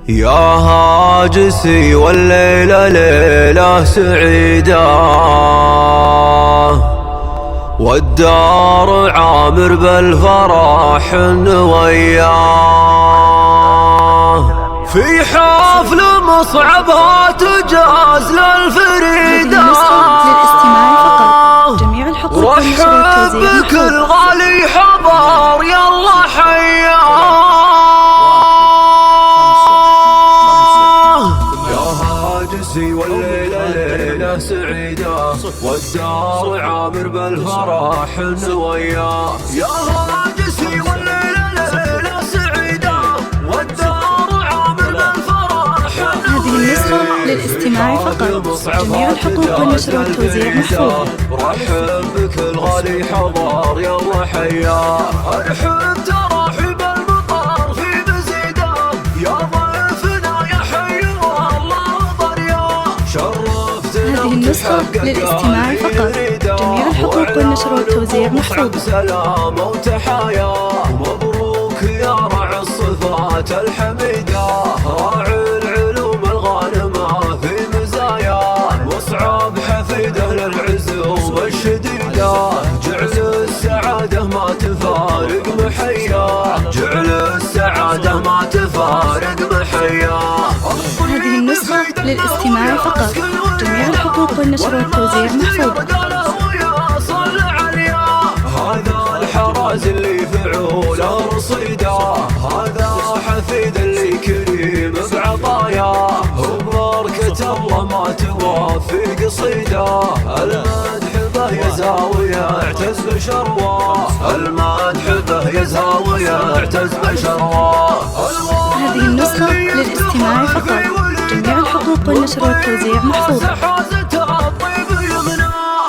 يا هاجسي والليلة ليلة سعيدة، والدار عامر بالفرح وياه، في حفل مصعبها تجاز للفريدة، رحب بكل غالي حضار يلا حياه. والليلة ليلة سعيدة، والدار عامر بالفرح وياه، يا هاجسي والليلة ليلة سعيدة، والدار عامر بالفرح. هذه النسخة للاستماع فقط، جميع الحقوق والنشر والتوزيع محفوظ. رحب بكل غالي حضار يلا حياه، ارحب تراحب المطار في مزيده، يا ضيفنا يا حي والله ضرياه. هذه النسخة للاستماع فقط، جميع الحقوق والنشر والتوزيع محفوظ. سلام وتحايا، مبروك يا رعى الصفات الحميدة، راعي العلوم الغانمة في مزايا، واصعب حفيده للعزوم الشديدة، جعل السعادة ما تفارق محيا، جعل السعادة ما تفارق محيا. هذه النسخة للاستماع فقط، جميع الحقوق والنشر والتوزيع محفوظ. هذا الحراز اللي فعوله رصيده، هذا حفيد اللي كريم بعطايا، وبركة الله ما توافي قصيده، المدح به يا زاوية اعتز بشرواه، المدح به يا زاوية اعتز بشرواه. هذه النسخة للاستماع فقط، جميع الحقوق والنشر والتوزيع محفوظ.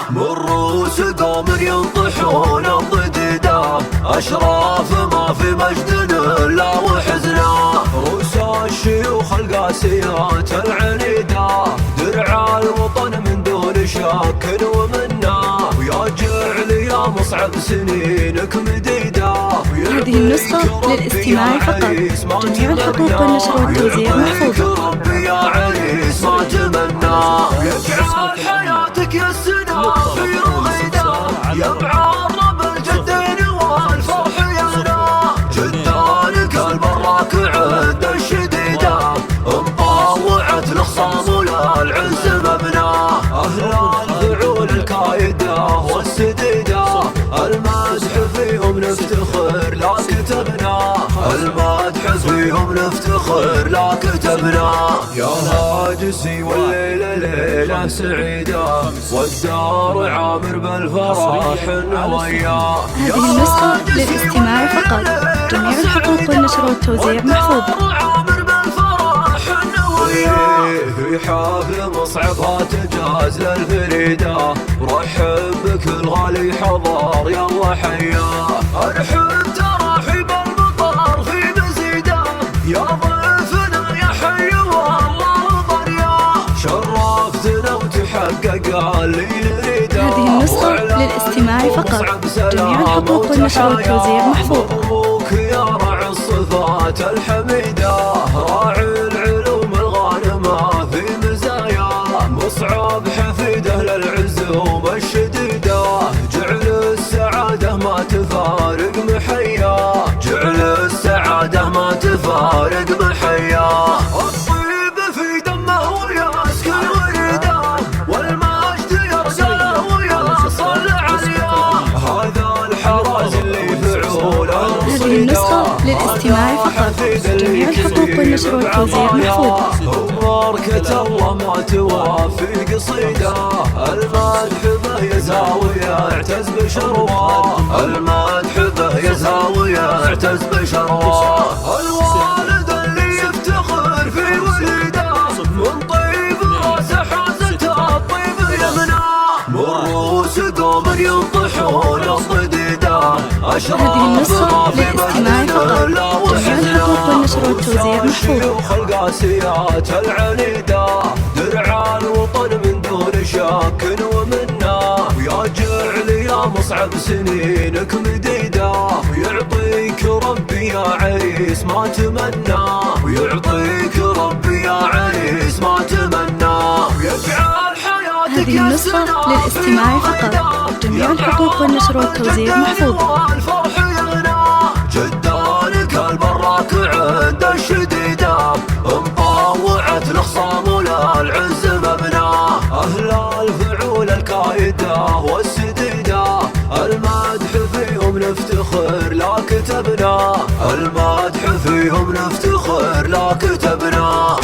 من رؤوس قوم ينطحون الضديدة، أشراف ما في مجد إلا وحزنا، رؤوس الشيوخ القاسيات العنيدة، درع الوطن من دون شك ومنا، ويا جعل يا مصعب سنينك مديدة. هذه النسخة للاستماع فقط، جميع الحقوق والنشر والتوزيع محفوظ. ربي يا عريس ما تمنى، يجعل حياتك يا السنة في رغيدة، يبعر رب الجدين والفرح يغنى، جدانك البراك عند الشديدة، مطاوعت الخصام وللعز مبنى، أهل الفعول الكايدة والسديدة، المدح فيهم نفتخر لا كتبنا، المدح فيهم نفتخر لا كتبنا. يا هاجسي والليلة ليلة سعيدة، والدار عامر بالفرح وياه. هذه النسخة للاستماع فقط، جميع الحقوق والنشر والتوزيع محفوظ. في حفل مصعبها تجاز للفريدة، رحب بكل غالي حضار يلا حياه، ارحب تراحب المطار في مزيده، يا ضيفنا يا حي والله ضرياه، شرفتنا وتحقق اللي نريده. هذه النسخة للاستماع فقط، جميع الحقوق والنشر والتوزيع محفوظ. مبروك يا رعى الصفات الحميدة، راعي العلوم الغانمة في مزايا، مصعب حفيده للعزوم الشديدة، جعل السعادة ما تفارق محيا، جعل السعادة ما تفارق محيا. الطيب في دمه ويسكن وريده، والمجد يرجى ويصل عليا، هذا الحراز اللي فعوله هذه النسخة للاستماع فقط، جميع الحقوق والنشر والتوزيع محفوظ. وبركة الله ما توافي قصيده، المدح به يا زاوية اعتز بشرواه، المدح به يا زاوية اعتز بشرواه. الوالد اللي يفتخر في ولده، من طيب راسه حازته الطيب يمنى، من رؤوس قوم ينطحون الضديدة، هذه النسخة للاستماع فقط، جميع الحقوق والنشر والتوزيع محفوظ. الشيوخ القاسيات العنيدة، درع الوطن من دون شك ومنا، ويا جعل يا مصعب سنينك مديدة، ويعطيك ربي يا عريس ما تمنى، ويعطيك ربي يا عريس ما تمنى، ويجعل حياتك هذه النسخة للاستماع فقط. جميع الحقوق والنشر والتوزيع محفوظة. الفرح يغنى جدانك البراك عند الشديدة، مطوعت الخصام ولا العز مبنى، أهل الفعول الكايدة والسديدة، المدح فيهم نفتخر لا كتبنا، المدح فيهم نفتخر لا كتبنا.